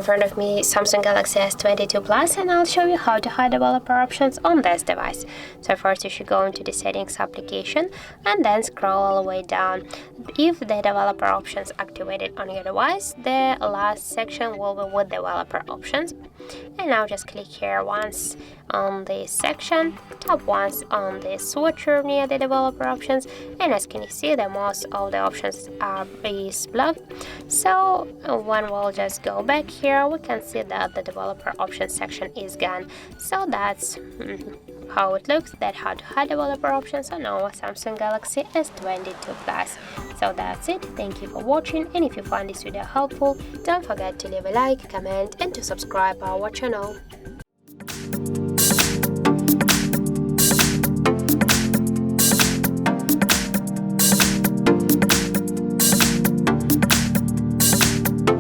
in front of me Samsung Galaxy S22 Plus, and I'll show you how to hide developer options on this device. So first you should go into the settings application and then scroll all the way down. If the developer options activated on your device, the last section will be with developer options. And now just click here once on this section, tap once on the switcher near the developer options, and as can you see, the most of the options is blocked. So when we'll just go back here, we can see that the developer options section is gone. So that's how it looks, that how to hide developer options on our Samsung Galaxy S22 Plus. So that's it. Thank you for watching, and if you find this video helpful, don't forget to leave a like, comment and to subscribe our channel.